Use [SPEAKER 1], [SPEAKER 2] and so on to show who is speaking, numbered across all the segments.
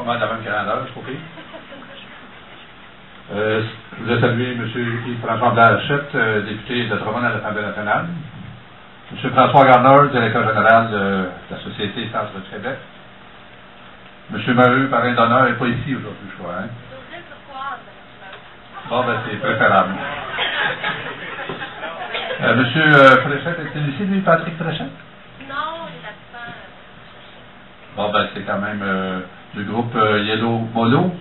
[SPEAKER 1] mal la même grandeur, je trouve. Je voulais saluer M. Yves-François Blanchette, député de Drummond à l'Assemblée nationale. M. François Garner, directeur général de la Société Centre de Québec. M. Maheu, parrain d'honneur, n'est pas ici aujourd'hui, je crois. Hein? Bon, ben c'est préférable. M. Fréchette, est-il ici, lui, Patrick Fréchette?
[SPEAKER 2] Non, il est absent.
[SPEAKER 1] Bon, ben c'est quand même du groupe Yellow Molo.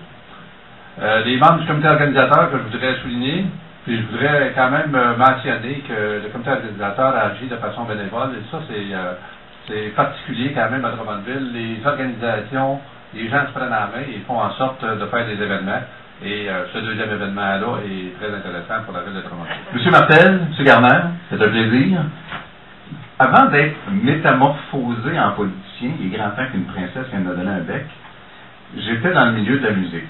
[SPEAKER 1] Les membres du comité organisateur que je voudrais souligner, puis je voudrais quand même mentionner que le comité organisateur agit de façon bénévole, et ça c'est particulier quand même à Drummondville. Les organisations, les gens se prennent en main et font en sorte de faire des événements, et ce deuxième événement-là est très intéressant pour la ville de Drummondville.
[SPEAKER 3] Monsieur Martel, M. Garner, c'est un plaisir. Avant d'être métamorphosé en politicien, il est grand temps qu'une princesse vienne me donner un bec, j'étais dans le milieu de la musique.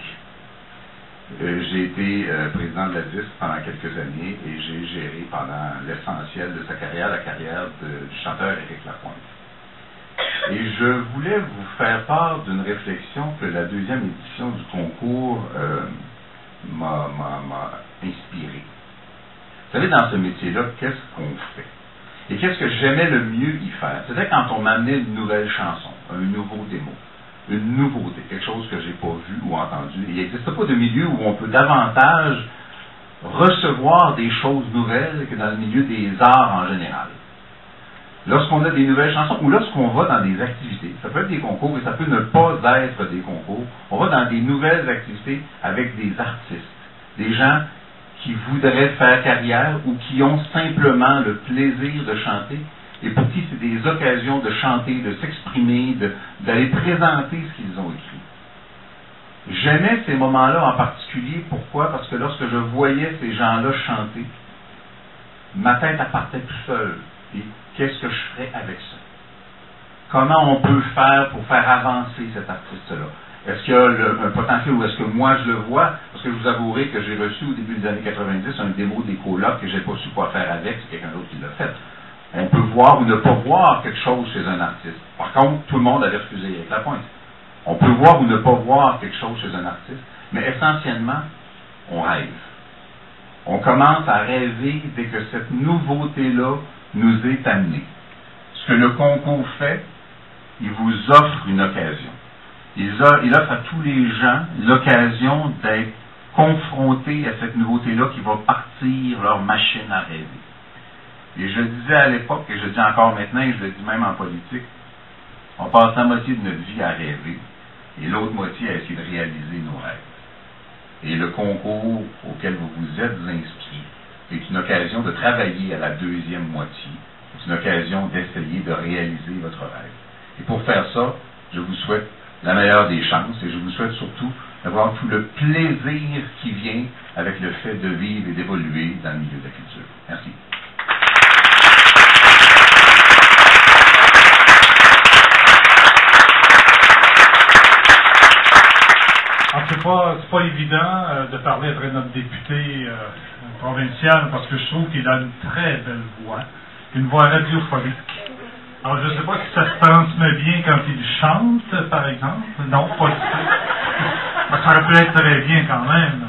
[SPEAKER 3] J'ai été président de la DISC pendant quelques années et j'ai géré pendant l'essentiel de sa carrière la carrière du chanteur Éric Lapointe. Et je voulais vous faire part d'une réflexion que la deuxième édition du concours m'a inspiré. Vous savez, dans ce métier-là, qu'est-ce qu'on fait? Et qu'est-ce que j'aimais le mieux y faire? C'était quand on m'amenait une nouvelle chanson, un nouveau démo. Une nouveauté, quelque chose que j'ai pas vu ou entendu. Il n'existe pas de milieu où on peut davantage recevoir des choses nouvelles que dans le milieu des arts en général. Lorsqu'on a des nouvelles chansons ou lorsqu'on va dans des activités, ça peut être des concours et ça peut ne pas être des concours, on va dans des nouvelles activités avec des artistes, des gens qui voudraient faire carrière ou qui ont simplement le plaisir de chanter et pour qui c'est des occasions de chanter, de s'exprimer, d'aller présenter ce qu'ils ont écrit. J'aimais ces moments-là en particulier. Pourquoi? Parce que lorsque je voyais ces gens-là chanter, ma tête partait tout seul. Et qu'est-ce que je ferais avec ça? Comment on peut faire pour faire avancer cet artiste-là? Est-ce qu'il y a un potentiel ou est-ce que moi je le vois? Parce que je vous avouerai que j'ai reçu au début des années 90 un démo des colocs que je n'ai pas su quoi faire avec, c'est quelqu'un d'autre qui l'a fait. On peut voir ou ne pas voir quelque chose chez un artiste. Par contre, tout le monde avait refusé avec Lapointe. On peut voir ou ne pas voir quelque chose chez un artiste, mais essentiellement, on rêve. On commence à rêver dès que cette nouveauté-là nous est amenée. Ce que le concours fait, il vous offre une occasion. Il offre à tous les gens l'occasion d'être confrontés à cette nouveauté-là qui va partir leur machine à rêver. Et je le disais à l'époque, et je le dis encore maintenant, et je le dis même en politique, on passe la moitié de notre vie à rêver, et l'autre moitié à essayer de réaliser nos rêves. Et le concours auquel vous vous êtes inscrit est une occasion de travailler à la deuxième moitié. C'est une occasion d'essayer de réaliser votre rêve. Et pour faire ça, je vous souhaite la meilleure des chances, et je vous souhaite surtout d'avoir tout le plaisir qui vient avec le fait de vivre et d'évoluer dans le milieu de la culture. Merci.
[SPEAKER 4] C'est pas évident de parler après notre député provincial parce que je trouve qu'il a une très belle voix, une voix radiophonique. Alors je ne sais pas si ça se transmet bien quand il chante, par exemple. Non, pas du tout. Ça aurait pu être très bien quand même.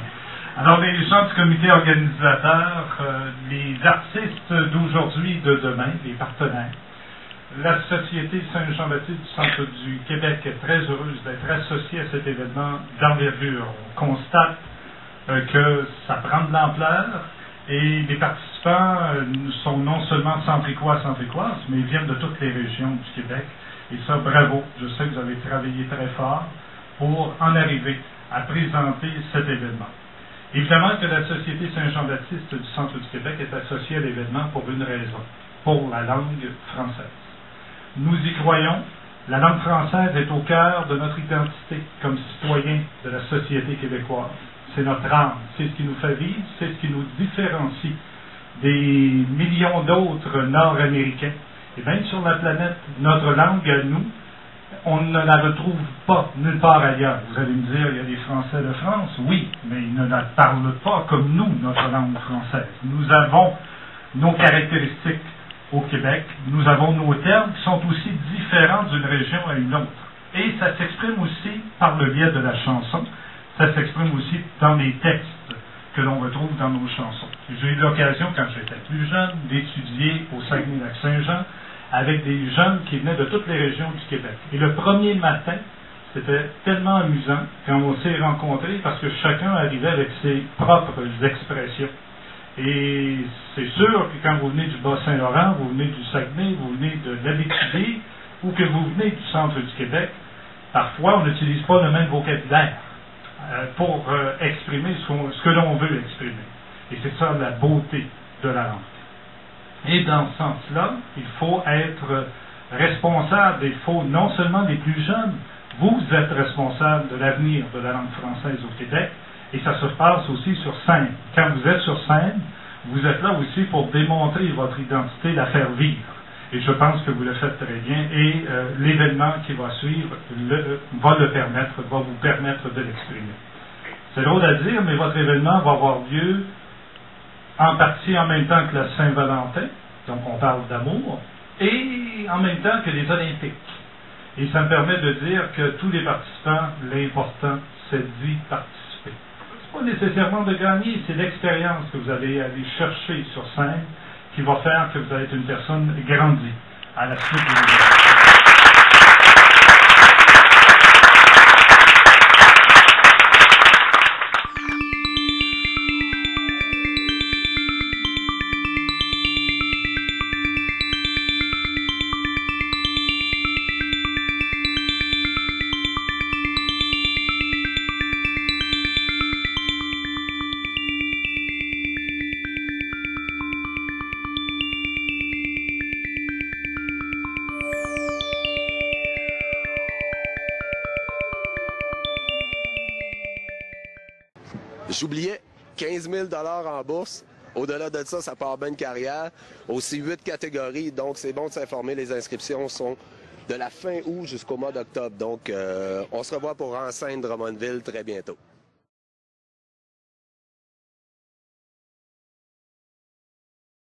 [SPEAKER 4] Alors les gens du comité organisateur, les artistes d'aujourd'hui et de demain, les partenaires, la Société Saint-Jean-Baptiste du Centre du Québec est très heureuse d'être associée à cet événement d'envergure. On constate que ça prend de l'ampleur et les participants sont non seulement centricoises, mais ils viennent de toutes les régions du Québec. Et ça, bravo. Je sais que vous avez travaillé très fort pour en arriver à présenter cet événement. Évidemment que la Société Saint-Jean-Baptiste du Centre du Québec est associée à l'événement pour une raison, pour la langue française. Nous y croyons, la langue française est au cœur de notre identité comme citoyens de la société québécoise. C'est notre âme, c'est ce qui nous fait vivre, c'est ce qui nous différencie des millions d'autres Nord-Américains. Et bien sur la planète, notre langue à nous, on ne la retrouve pas nulle part ailleurs. Vous allez me dire, il y a des Français de France, oui, mais ils ne la parlent pas comme nous, notre langue française. Nous avons nos caractéristiques au Québec, nous avons nos termes qui sont aussi différents d'une région à une autre. Et ça s'exprime aussi par le biais de la chanson. Ça s'exprime aussi dans les textes que l'on retrouve dans nos chansons. J'ai eu l'occasion, quand j'étais plus jeune, d'étudier au Saguenay-Lac-Saint-Jean avec des jeunes qui venaient de toutes les régions du Québec. Et le premier matin, c'était tellement amusant quand on s'est rencontrés parce que chacun arrivait avec ses propres expressions. Et c'est sûr que quand vous venez du Bas-Saint-Laurent, vous venez du Saguenay, vous venez de l'Abitibi ou que vous venez du centre du Québec, parfois on n'utilise pas le même vocabulaire pour exprimer ce que l'on veut exprimer. Et c'est ça la beauté de la langue. Et dans ce sens-là, il faut être responsable, il faut non seulement les plus jeunes, vous êtes responsable de l'avenir de la langue française au Québec, et ça se passe aussi sur scène. Quand vous êtes sur scène, vous êtes là aussi pour démontrer votre identité, la faire vivre. Et je pense que vous le faites très bien, et l'événement qui va suivre va vous permettre de l'exprimer. C'est drôle à dire, mais votre événement va avoir lieu en partie en même temps que la Saint-Valentin, donc on parle d'amour, et en même temps que les Olympiques. Et ça me permet de dire que tous les participants, l'important, c'est d'y participer. Ce n'est pas nécessairement de gagner, c'est l'expérience que vous allez aller chercher sur scène qui va faire que vous allez être une personne grandie à la suite de l'événement.
[SPEAKER 5] J'oubliais 15 000 $ en bourse. Au-delà de ça, ça part bien une carrière. Aussi 8 catégories, donc c'est bon de s'informer. Les inscriptions sont de la fin août jusqu'au mois d'octobre. Donc, on se revoit pour Enceinte Drummondville très bientôt.